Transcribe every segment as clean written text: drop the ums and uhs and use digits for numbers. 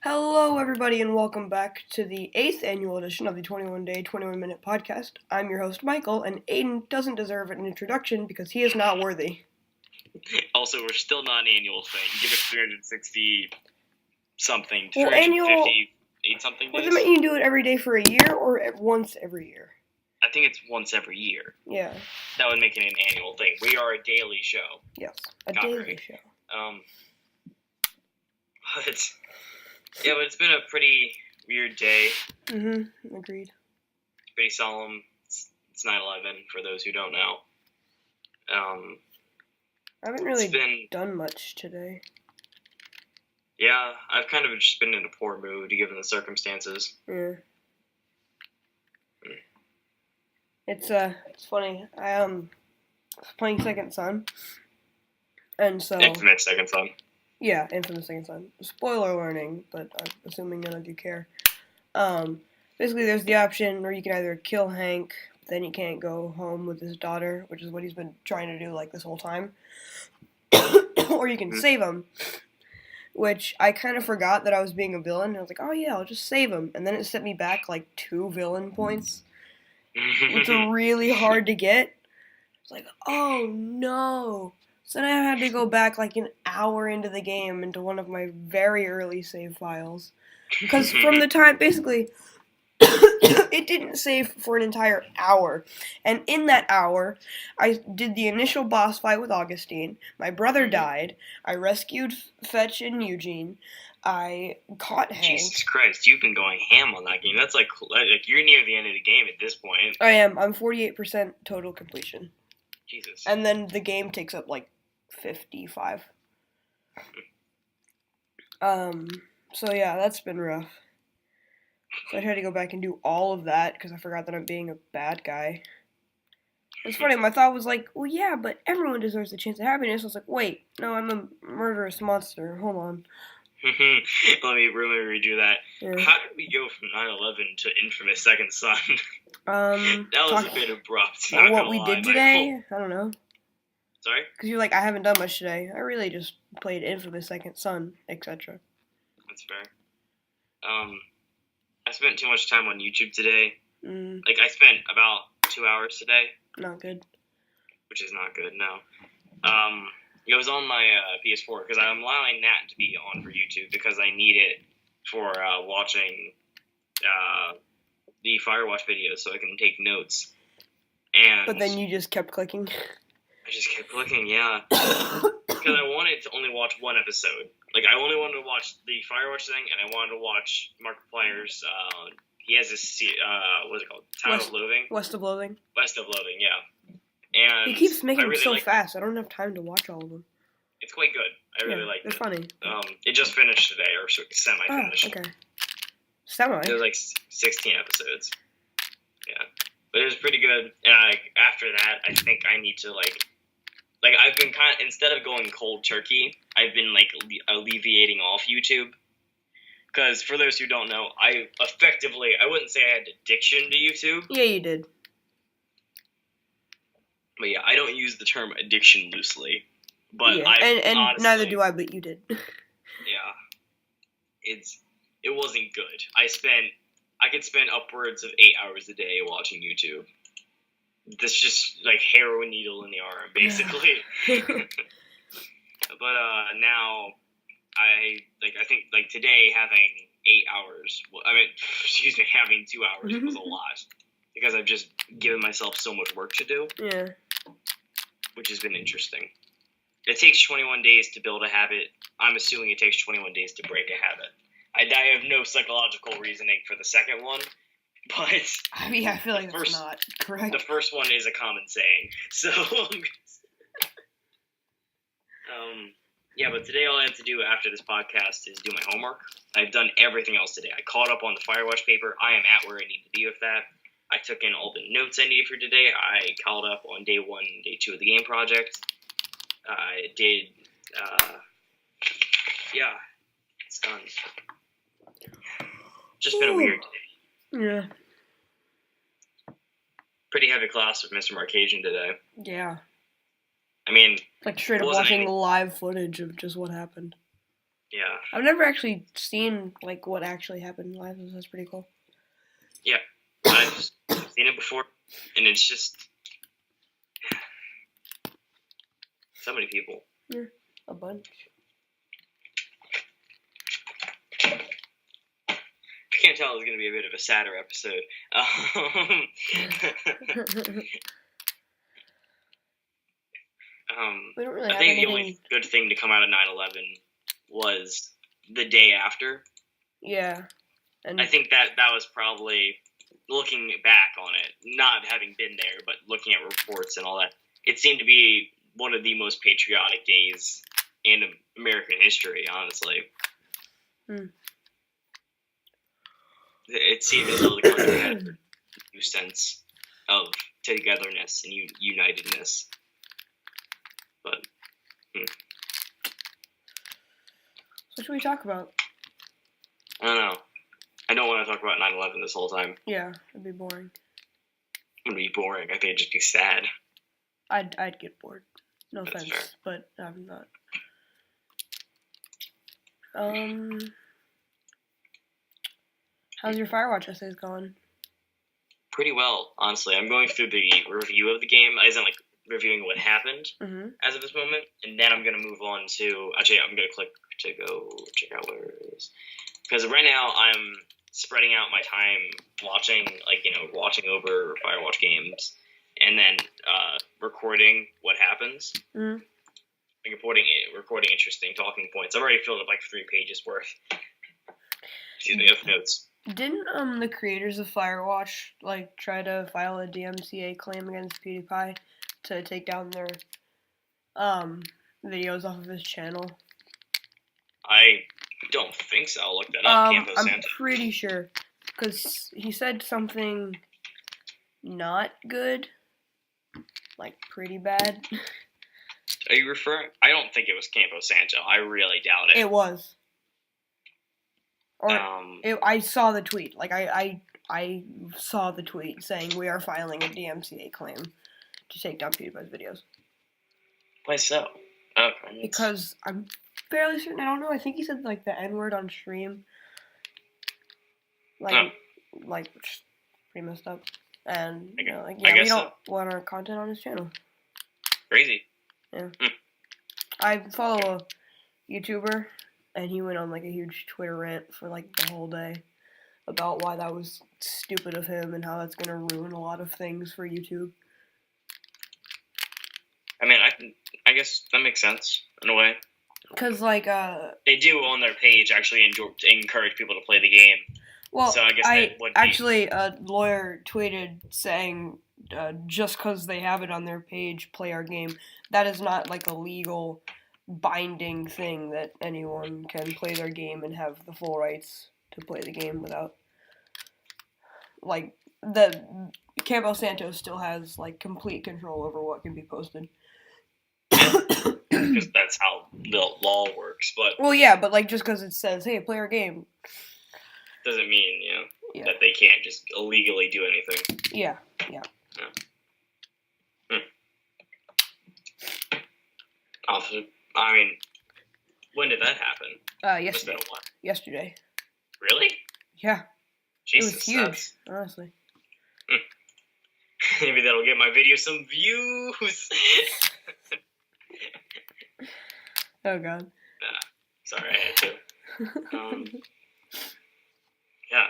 Hello, everybody, and welcome back to the 8th annual edition of the 21-Day, 21-Minute Podcast. I'm your host, Michael, and Aiden doesn't deserve an introduction because he is not worthy. Also, we're still not an annual thing. Give it 360-something, Well, 358-something days? Does it mean you do it every day for a year or once every year? I think it's once every year. Yeah. That would make it an annual thing. We are a daily show. Yes, daily show. But it's been a pretty weird day. Agreed. It's pretty solemn. It's 9/11, for those who don't know. I haven't really done much today. Yeah, I've kind of just been in a poor mood given the circumstances. Yeah. It's funny. I was playing Second Son, and so Infamous Second Son. Yeah, Infamous Second Son. Spoiler warning, but I'm assuming none of you care. Basically, there's the option where you can either kill Hank, but then he can't go home with his daughter, which is what he's been trying to do like this whole time, or you can save him. Which I kind of forgot that I was being a villain. I was like, oh yeah, I'll just save him, and then it set me back like 2 villain points. It's really hard to get. It's like, oh no. So then I had to go back like an hour into the game into one of my very early save files. Because from the time, basically, it didn't save for an entire hour. And in that hour, I did the initial boss fight with Augustine. My brother died. I rescued Fetch and Eugene. I caught Hank. Jesus Christ, you've been going ham on that game. That's like you're near the end of the game at this point. I am. I'm 48% total completion. Jesus. And then the game takes up like 55. So yeah, that's been rough. So I tried to go back and do all of that because I forgot that I'm being a bad guy. It's funny, my thought was like, well yeah, but everyone deserves a chance of happiness. I was like, wait, no, I'm a murderous monster. Hold on. Let me redo that. Yeah. How did we go from 9/11 to Infamous Second Son? That was a bit abrupt. What we did today? I don't know. Sorry? Because you're like, I haven't done much today. I really just played Infamous Second Son, etc. That's fair. I spent too much time on YouTube today. Like, I spent about 2 hours today. Not good. Which is not good, no. It was on my PS4, because I'm allowing that to be on for YouTube, because I need it for watching the Firewatch videos, so I can take notes. But then you just kept clicking? I just kept clicking, yeah. Because I wanted to only watch one episode. Like, I only wanted to watch the Firewatch thing, and I wanted to watch Markiplier's, he has this, what's it called? Town of Loathing? West of Loathing. West of Loathing, yeah. And he keeps making them so fast, I don't have time to watch all of them. It's quite good. I really like it. They're funny. It just finished today, or semi-finished. Oh, okay. Semi? It was like 16 episodes. Yeah. But it was pretty good, and after that, I think I need to, I've been instead of going cold turkey, I've been, alleviating off YouTube. Because, for those who don't know, I wouldn't say I had addiction to YouTube. Yeah, you did. But yeah, I don't use the term addiction loosely. But yeah. And honestly, neither do I, but you did. Yeah. It wasn't good. I could spend upwards of 8 hours a day watching YouTube. That's just like heroin needle in the arm, basically. But now I think today having 8 hours. Having 2 hours was a lot because I've just given myself so much work to do. Yeah. Which has been interesting. It takes 21 days to build a habit. I'm assuming it takes 21 days to break a habit. I have no psychological reasoning for the second one, but I feel like that's not correct. The first one is a common saying. So, yeah, but today all I have to do after this podcast is do my homework. I've done everything else today. I caught up on the Firewatch paper. I am at where I need to be with that. I took in all the notes I needed for today. I caught up on day 1 and day 2 of the game project. I did, yeah, it's done. Just been a weird day. Yeah. Pretty heavy class with Mr. Markazian today. Yeah. I mean... Like straight up watching live footage of just what happened. Yeah. I've never actually seen like what actually happened live. So that's pretty cool. Yeah. I've seen it before, and it's just so many people. Yeah, a bunch. I can't tell it's going to be a bit of a sadder episode. We don't really I have think anything. the only good thing to come out of 9/11 was the day after. Yeah. And I think that was probably, looking back on it, not having been there, but looking at reports and all that, it seemed to be one of the most patriotic days in American history, honestly. It seemed as though the country had a new sense of togetherness and unitedness. But what should we talk about? I don't know. I don't want to talk about 9/11 this whole time. Yeah, it'd be boring. It would be boring. I think it'd just be sad. I'd get bored. No That's offense, fair. but I'm not. How's your Firewatch essays going? Pretty well, honestly. I'm going through the review of the game, as in like reviewing what happened as of this moment, and then I'm gonna move on to. Actually, I'm gonna click to go check out where it is, because right now I'm spreading out my time watching over Firewatch games, and then recording what happens. Like recording interesting talking points. I've already filled up like 3 pages worth. Excuse me, of notes. Didn't the creators of Firewatch like try to file a DMCA claim against PewDiePie to take down their videos off of his channel? I don't think so. I'll look that up. I'm pretty sure, because he said something not good, like pretty bad. Are you referring? I don't think it was Campo Santo. I really doubt it. It was. Or I saw the tweet. Like I saw the tweet saying we are filing a DMCA claim to take down PewDiePie's videos. Why so? Okay. Because I'm fairly certain. I don't know. I think he said like the N-word on stream. Like which pretty messed up. And we don't want our content on his channel. Crazy. Yeah. I follow a YouTuber, and he went on like a huge Twitter rant for like the whole day about why that was stupid of him and how that's gonna ruin a lot of things for YouTube. I mean, I guess that makes sense in a way. Cause like they do on their page actually encourage people to play the game. Well, so I guess that would actually a lawyer tweeted saying just because they have it on their page, play our game. That is not like a legal binding thing that anyone can play their game and have the full rights to play the game without. Like the Campo Santo still has like complete control over what can be posted. Because that's how the law works, but well, yeah, but like just because it says, "Hey, play our game," doesn't mean that they can't just illegally do anything. Yeah. I mean, when did that happen? Yesterday. Yesterday. Really? Yeah. Jesus, it was huge, honestly. Maybe that'll get my video some views. Oh god. Sorry, I had to. Yeah.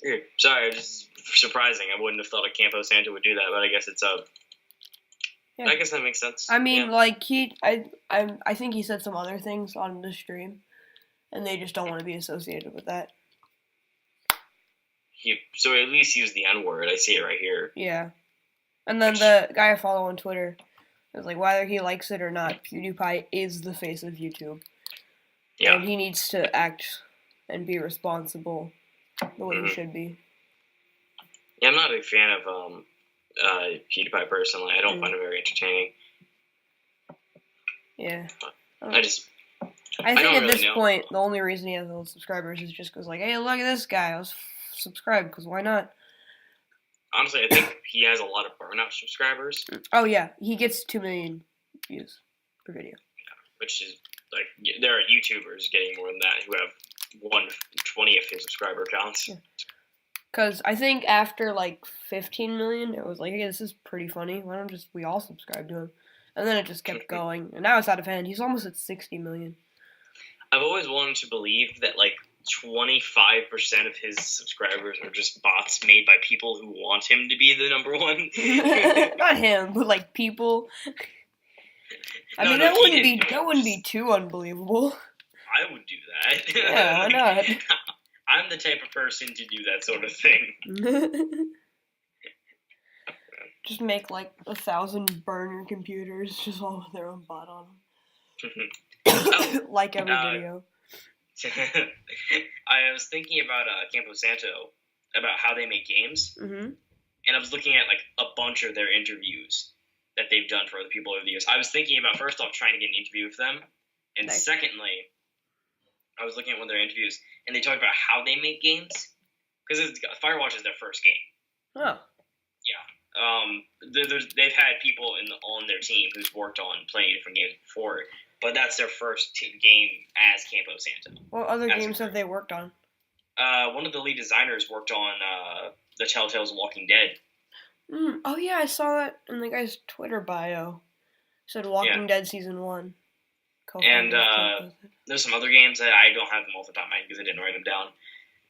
Weird. Sorry, just surprising. I wouldn't have thought a Campo Santo would do that, but I guess it's yeah. I guess that makes sense. I mean, like I think he said some other things on the stream, and they just don't want to be associated with that. So at least use the N-word. I see it right here. Yeah. And then the guy I follow on Twitter is like, whether he likes it or not, PewDiePie is the face of YouTube. Yeah. And he needs to act and be responsible the way he should be. Yeah, I'm not a big fan of PewDiePie personally. I don't find him very entertaining. Yeah. I think at this point, the only reason he has those subscribers is just because, like, hey, look at this guy. Let's subscribe, because why not? honestly, I think he has a lot of burnout subscribers, Oh yeah, he gets 2 million views per video. which is like there are YouTubers getting more than that who have 1/20 of his subscriber counts. Yeah. Cause I think after like 15 million, it was like, hey, this is pretty funny. Why don't just we all subscribe to him? And then it just kept going, and now it's out of hand. He's almost at 60 million. I've always wanted to believe that like 25% of his subscribers are just bots made by people who want him to be the number one. Not him, but like people. I mean, No, that wouldn't be too unbelievable. I would do that. Yeah, why not? I'm the type of person to do that sort of thing. Just make like 1,000 burner computers, just all with their own bot on them. Like every video. I was thinking about Campo Santo, about how they make games, Mm-hmm. and I was looking at like a bunch of their interviews that they've done for other people over the years. I was thinking about, first off, trying to get an interview with them, and Nice. secondly, I was looking at one of their interviews, and they talked about how they make games, because Firewatch is their first game. Oh. They've had people on their team who's worked on plenty of different games before, but that's their first game as Campo Santo. What other games have they worked on? One of the lead designers worked on the Telltale's Walking Dead. Oh yeah, I saw that in the guy's Twitter bio. It said Walking Dead Season 1. And there's some other games that I don't have them off the top of my head because I didn't write them down.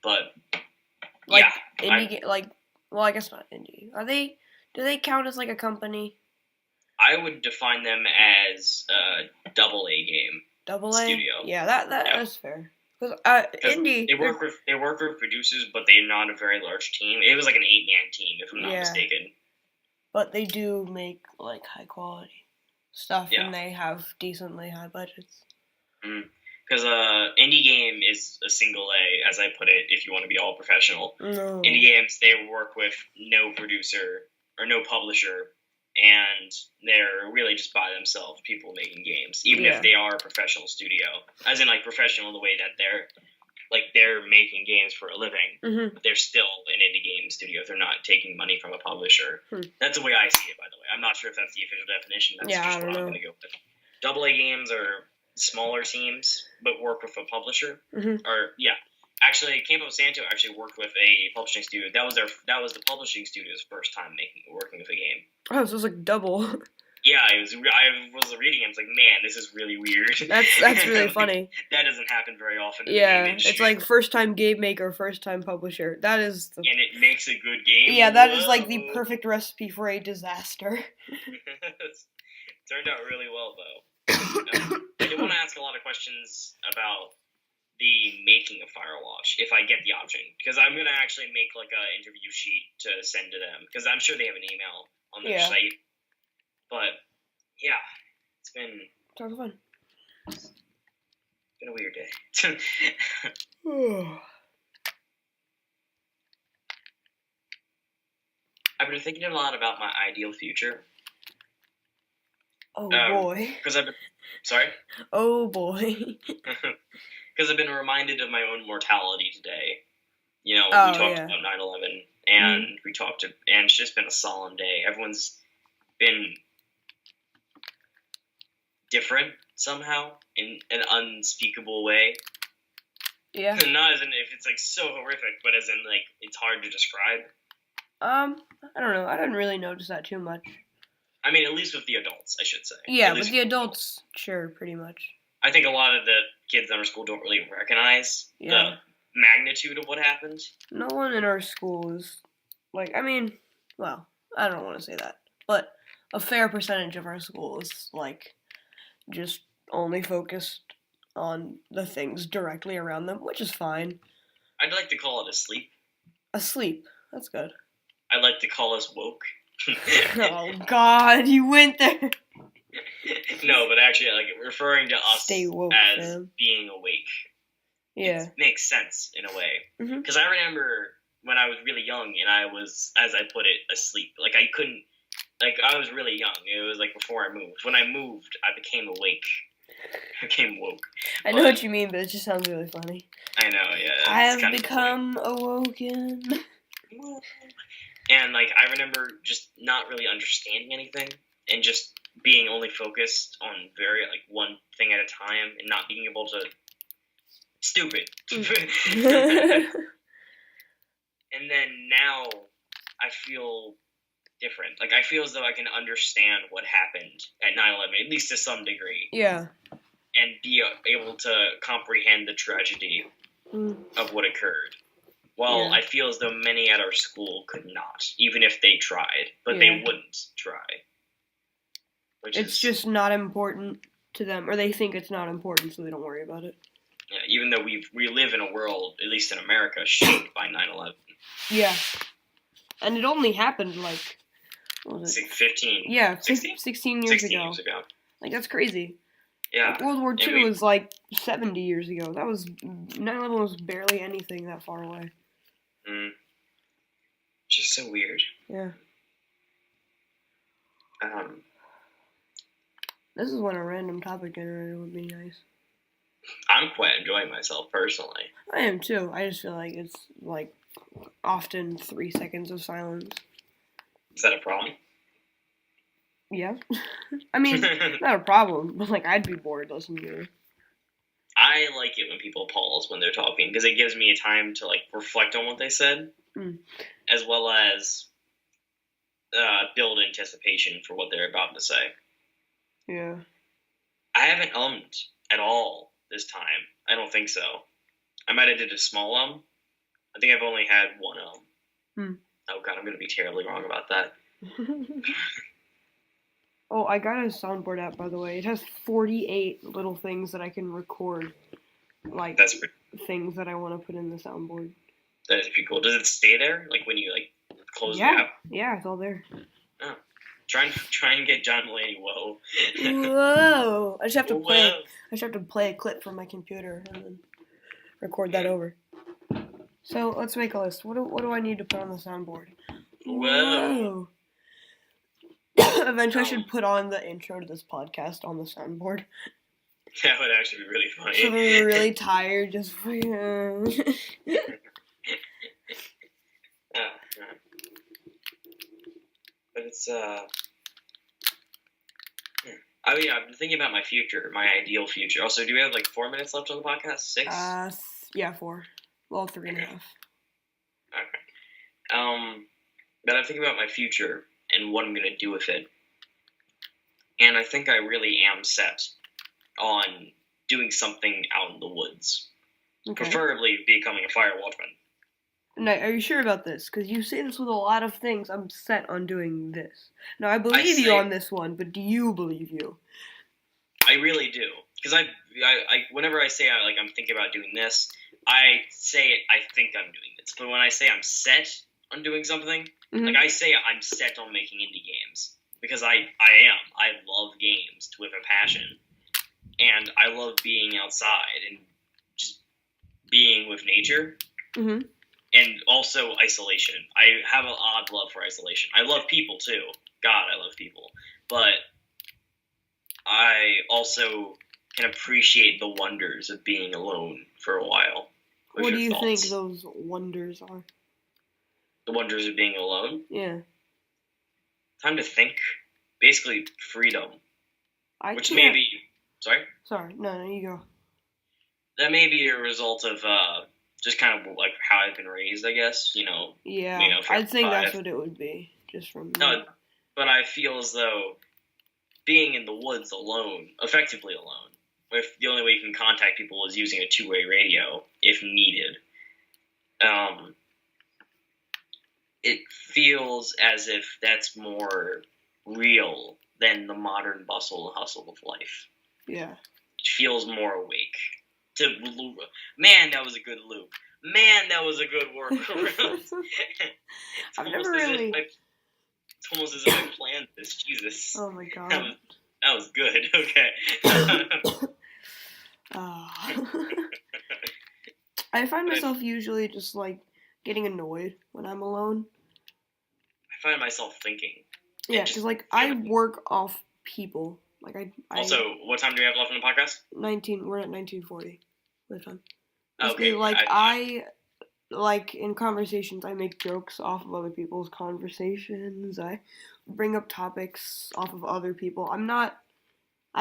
But like yeah, indie, well, I guess not indie. Are they? Do they count as like a company? I would define them as a double A game. Double A studio. Yeah, that's fair. Because indie, they work with producers, but they're not a very large team. It was like an 8-man team, if I'm not mistaken. But they do make like high quality stuff, and they have decently high budgets. Because indie game is a single A, as I put it. If you want to be all professional, No. Indie games, they work with no producer or no publisher, and they're really just by themselves, people making games, even if they are a professional studio, as in like professional in the way that they're making games for a living. Mm-hmm. But they're still an indie game studio. They're not taking money from a publisher. That's the way I see it, by the way. I'm not sure if that's the official definition. That's just what I'm going to go with. Double A games are smaller teams, but work with a publisher. Actually, Campo Santo actually worked with a publishing studio. That was the publishing studio's first time working with a game. Oh, so it's like double. Yeah, I was reading it. I was like, man, this is really weird. That's really funny. That doesn't happen very often in the game industry. It's like first time game maker, first time publisher. That is and it makes a good game. Yeah, that is like the perfect recipe for a disaster. Turned out really well, though. I do want to ask a lot of questions about the making of Firewatch, if I get the option, because I'm going to actually make like an interview sheet to send to them, because I'm sure they have an email on their site. But yeah, it's been fun. It's been a weird day. I've been thinking a lot about my ideal future. Oh boy. Because I've been sorry. Oh boy. Because I've been reminded of my own mortality today. You know, we talked about 9/11, and and it's just been a solemn day. Everyone's been different somehow in an unspeakable way. Yeah. Not as in if it's like so horrific, but as in like it's hard to describe. I don't know. I didn't really notice that too much. I mean, at least with the adults, I should say. Yeah, with the adults, sure, pretty much. I think a lot of the kids in our school don't really recognize the magnitude of what happened. No one in our school is, like, I mean, well, I don't want to say that, but a fair percentage of our school is, like, just only focused on the things directly around them, which is fine. I'd like to call it asleep. Asleep. That's good. I'd like to call us woke. Oh, God, you went there. No, but actually, like, referring to us woke, as being awake. Yeah. It makes sense, in a way. Because I remember when I was really young, and I was, as I put it, asleep. Like, I couldn't, like, I was really young. It was, like, before I moved. When I moved, I became awake. I became woke. I know what you mean, but it just sounds really funny. I know, yeah. I have become awoken. And, like, I remember just not really understanding anything and just being only focused on one thing at a time and not being able to... Stupid. And then now I feel different. Like, I feel as though I can understand what happened at 9/11, at least to some degree. Yeah. And be able to comprehend the tragedy of what occurred. While I feel as though many at our school could not, even if they tried. But they wouldn't try. It's just not important to them, or they think it's not important, so they don't worry about it. Yeah, even though we live in a world, at least in America, shaped by 9/11. Yeah. And it only happened, like, what was it? 15. Yeah, 16? 16 years 16 ago. years ago. Like, that's crazy. Yeah. Like, World War II was, like, 70 years ago. 9/11 was barely anything that far away. Just so weird. Yeah. This is when a random topic generator would be nice. I'm quite enjoying myself, personally. I am, too. I just feel like it's, like, often 3 seconds of silence. Is that a problem? Yeah. I mean, not a problem, but, like, I'd be bored listening to it. I like it when people pause when they're talking, because it gives me a time to, like, reflect on what they said, as well as build anticipation for what they're about to say. Yeah. I haven't ummed at all this time. I don't think so. I might have did a small I think I've only had one Oh god, I'm going to be terribly wrong about that. Oh, I got a soundboard app, by the way. It has 48 little things that I can record. Like, things that I want to put in the soundboard. That is pretty cool. Does it stay there? Like, when you, like, close the app? Yeah, it's all there. Oh. Try and get John Mulaney, whoa. Whoa! I just have to play a clip from my computer and then record that over. So, let's make a list. What do I need to put on the soundboard? Whoa! Eventually, I should put on the intro to this podcast on the soundboard. That would actually be really funny. So we're really tired, just... But it's, Oh, yeah, I've been thinking about my future, my ideal future. Also, do we have, like, 4 minutes left on the podcast? 6? Yeah, 4. Well, 3.5. Okay. But I'm thinking about my future and what I'm going to do with it. And I think I really am set on doing something out in the woods. Okay. Preferably becoming a fire watchman. Now, are you sure about this? Because you say this with a lot of things. I'm set on doing this. Now, I believe you on this one, but do you believe you? I really do. Because I whenever I say I'm thinking about doing this, I say I think I'm doing this. But when I say I'm set on doing something, like I say I'm set on making indie games. Because I am. I love games with a passion. And I love being outside and just being with nature. Mm-hmm. And also isolation. I have an odd love for isolation. I love people, too. God, I love people. But I also can appreciate the wonders of being alone for a while. What do you think those wonders are? The wonders of being alone? Yeah. Time to think. Basically, freedom. May be... Sorry, no, you go. That may be a result of... just kind of like how I've been raised, I guess, Yeah, I think that's what it would be, just from... No, but I feel as though being in the woods alone, effectively alone, if the only way you can contact people is using a two-way radio, if needed, it feels as if that's more real than the modern bustle and hustle of life. Yeah. It feels more awake. Man, that was a good loop. Man, that was a good workaround. It's almost as if I planned this. Jesus. Oh my god. That was good. Okay. I find myself usually just like getting annoyed when I'm alone. I find myself thinking. Yeah, because like I work off people. Like I also, what time do we have left on the podcast? 19. We're at 19:40. What time? Okay. Like like in conversations, I make jokes off of other people's conversations. I bring up topics off of other people. I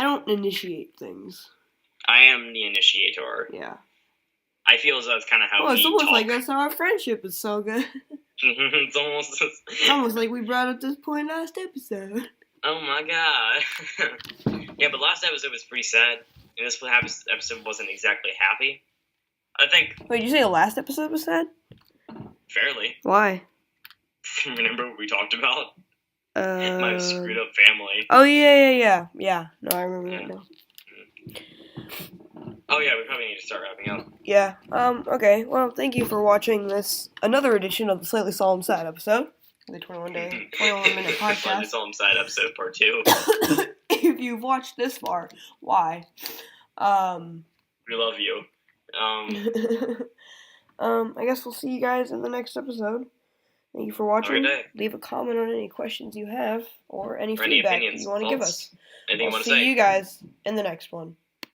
don't initiate things. I am the initiator. Yeah. I feel as though that's kind of how Well, it's we almost talk. like that's how our friendship is so good. It's almost like we brought up this point last episode. Oh my god. Yeah, but last episode was pretty sad, and this episode wasn't exactly happy. I think. Wait, did you say the last episode was sad? Fairly. Why? Remember what we talked about? My screwed up family. Oh yeah. No, I remember that now. Oh yeah, we probably need to start wrapping up. Yeah. Okay. Well, thank you for watching another edition of the Slightly Solemn Side episode. The 21-minute podcast. Slightly Solemn Side episode part 2. If you've watched this far, why? We love you. I guess we'll see you guys in the next episode. Thank you for watching. Leave a comment on any questions you have or any feedback you want to give us. Anything you want to see say? you guys in the next one.